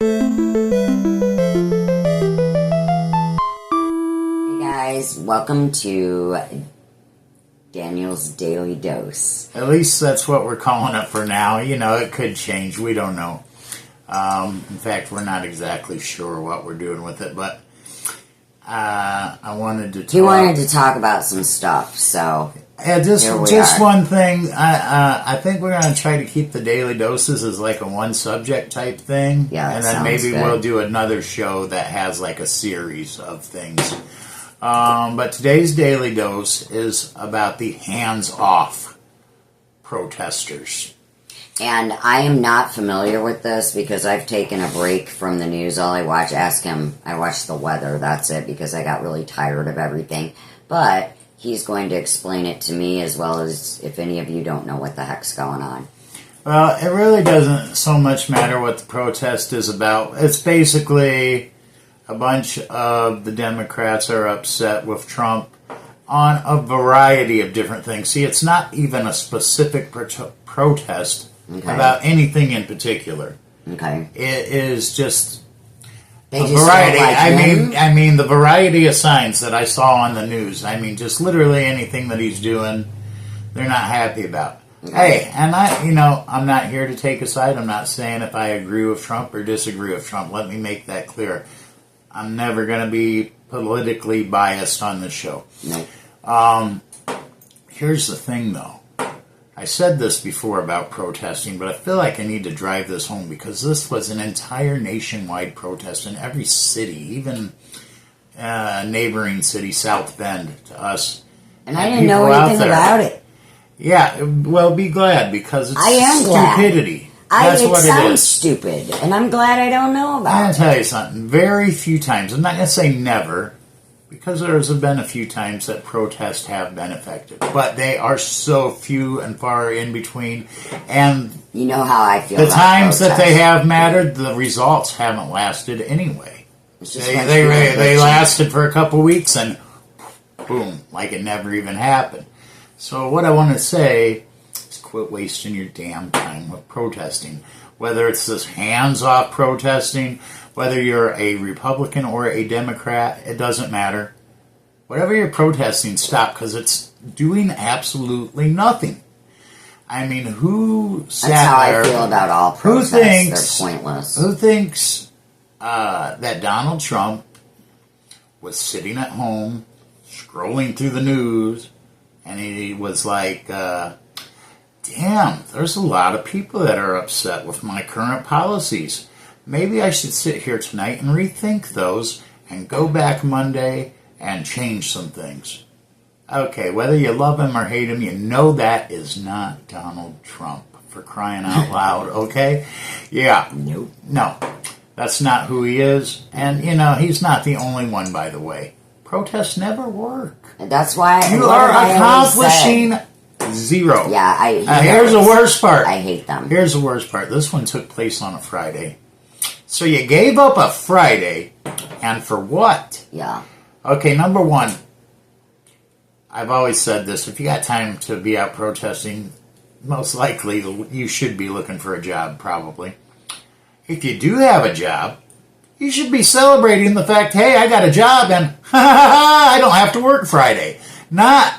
Hey guys, welcome to Daniel's Daily Dose. At least that's what we're calling it for now. You know, it could change. We don't know. In fact, we're not exactly sure what we're doing with it, but I wanted to talk. He wanted to talk about some stuff, so just one thing. I think we're going to try to keep the daily doses as like a one subject type thing. Yeah, and then maybe we'll do another show that has like a series of things. But today's daily dose is about the hands-off protesters. And I am not familiar with this because I've taken a break from the news. All I watch, I watch the weather, that's it, because I got really tired of everything. But he's going to explain it to me as well as if any of you don't know what the heck's going on. Well, it really doesn't so much matter what the protest is about. It's basically a bunch of the Democrats are upset with Trump on a variety of different things. See, it's not even a specific protest about anything in particular. Okay. It is just They a just variety. don't like him? I mean, the variety of signs that I saw on the news. I mean, just literally anything that he's doing, they're not happy about. Okay. Hey, and I'm not here to take a side. I'm not saying if I agree with Trump or disagree with Trump. Let me make that clear. I'm never going to be politically biased on this show. No. Here's the thing, though. I said this before about protesting, but I feel like I need to drive this home because this was an entire nationwide protest in every city, even neighboring city, South Bend, to us. And I didn't know anything about it. Yeah, well, be glad because it's stupidity. It sounds stupid, and I'm glad I don't know about it. I'm going to tell you something. Very few times, I'm not going to say never, because there's been a few times that protests have been effective. But they are so few and far in between. And you know how I feel the about times protests. that they have mattered, the results haven't lasted anyway. It's just They lasted for a couple weeks and boom, like it never even happened. So what I want to say is quit wasting your damn time with protesting. Whether it's this hands-off protesting, whether you're a Republican or a Democrat, it doesn't matter. Whatever you're protesting, stop, because it's doing absolutely nothing. I mean, who sat That's how there? I feel about all protests. They're pointless. Who thinks that Donald Trump was sitting at home, scrolling through the news, and he was like, damn, there's a lot of people that are upset with my current policies. Maybe I should sit here tonight and rethink those and go back Monday and change some things. Okay, whether you love him or hate him, you know that is not Donald Trump, for crying out loud, okay? Yeah. Nope. No, that's not who he is. And, he's not the only one, by the way. Protests never work. And that's why You are accomplishing zero. Yeah, here's the worst part. I hate them. Here's the worst part. This one took place on a Friday. So you gave up a Friday, and for what? Yeah. Okay, number one, I've always said this. If you got time to be out protesting, most likely you should be looking for a job, probably. If you do have a job, you should be celebrating the fact, hey, I got a job, and I don't have to work Friday. Not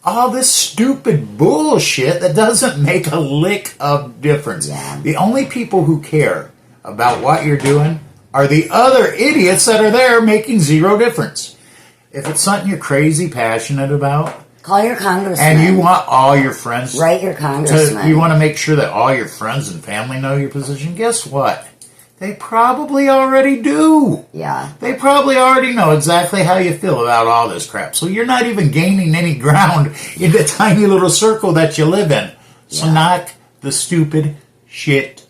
all this stupid bullshit that doesn't make a lick of difference. Yeah. The only people who care about what you're doing are the other idiots that are there making zero difference. If it's something you're crazy passionate about, call your congressman. and you want all your friends, write your congressman. you want to make sure that all your friends and family know your position, guess what? They probably already do. Yeah. They probably already know exactly how you feel about all this crap. So you're not even gaining any ground in the tiny little circle that you live in. So knock the stupid shit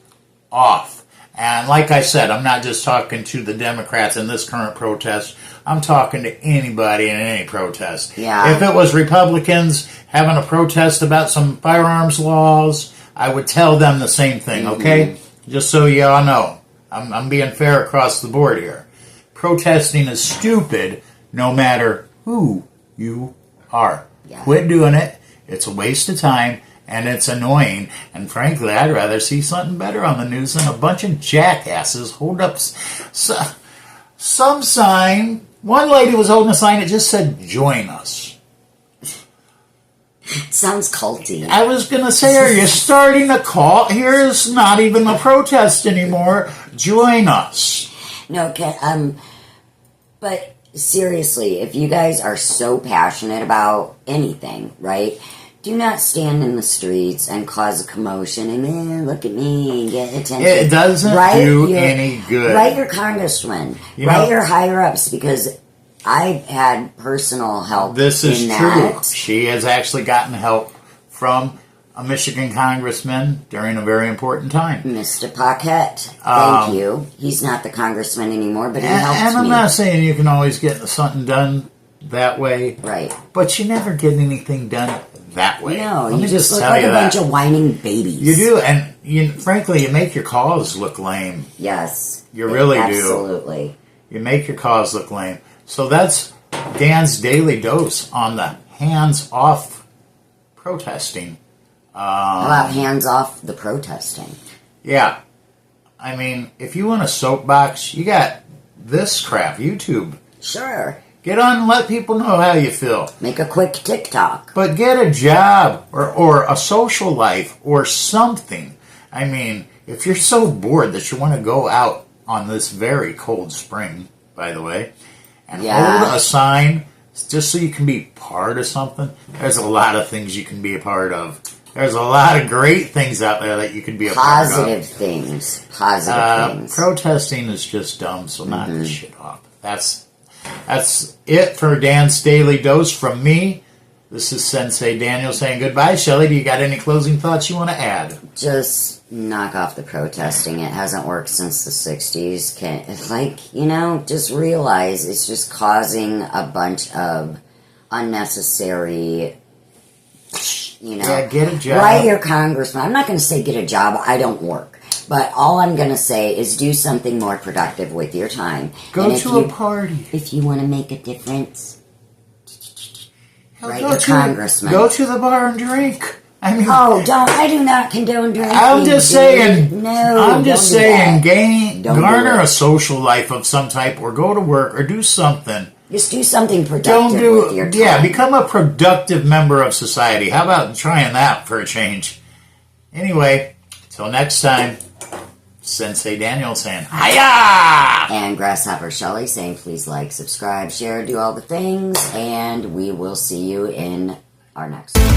off. And like I said, I'm not just talking to the Democrats in this current protest. I'm talking to anybody in any protest. Yeah. If it was Republicans having a protest about some firearms laws, I would tell them the same thing, okay? Just so you all know. I'm being fair across the board here. Protesting is stupid no matter who you are. Yeah. Quit doing it. It's a waste of time. and it's annoying. And frankly, I'd rather see something better on the news than a bunch of jackasses hold up some sign. One lady was holding a sign that just said, "Join us." Sounds culty. I was going to say, are you starting a cult? Here's not even a protest anymore. Join us. No, but seriously, if you guys are so passionate about anything, right? Do not stand in the streets and cause a commotion and look at me and get attention. It doesn't do any good. Write your congressman, write your higher ups, because I've had personal help. This is in true. That. She has actually gotten help from a Michigan congressman during a very important time. Mr. Paquette, thank you. He's not the congressman anymore, but he helped me. And I'm not saying you can always get something done that way. Right. But you never get anything done that way. No, Let you me just look tell like you a bunch that. of whining babies. You do, and frankly, you make your cause look lame. Yes. You really do. Absolutely. You make your cause look lame. So that's Dan's daily dose on the hands-off protesting. How about hands off the protesting? Yeah. I mean, if you want a soapbox, you got this crap, YouTube. Sure. Get on and let people know how you feel. Make a quick TikTok. But get a job or a social life or something. I mean, if you're so bored that you want to go out on this very cold spring, by the way, and hold a sign just so you can be part of something, there's a lot of things you can be a part of. There's a lot of great things out there that you can be a part of. Positive things. Protesting is just dumb, so knock this shit off. That's it for Dan's Daily Dose from me. This is Sensei Daniel saying goodbye. Shelley, do you got any closing thoughts you want to add? Just knock off the protesting. It hasn't worked since the 60s. Just realize it's just causing a bunch of unnecessary... Yeah, get a job. Write your congressman. I'm not going to say get a job. I don't work. But all I'm going to say is do something more productive with your time. Go to a party. If you want to make a difference, write Go your congressman. Go to the bar and drink. I mean, I do not condone drinking. I'm just saying. No, I'm just saying. Garner a a social life of some type, or go to work, or do something. Just do something productive with your time. Yeah, become a productive member of society. How about trying that for a change? Anyway, till next time, Sensei Daniel saying, hiya! And Grasshopper Shelley saying, please like, subscribe, share, do all the things, and we will see you in our next one.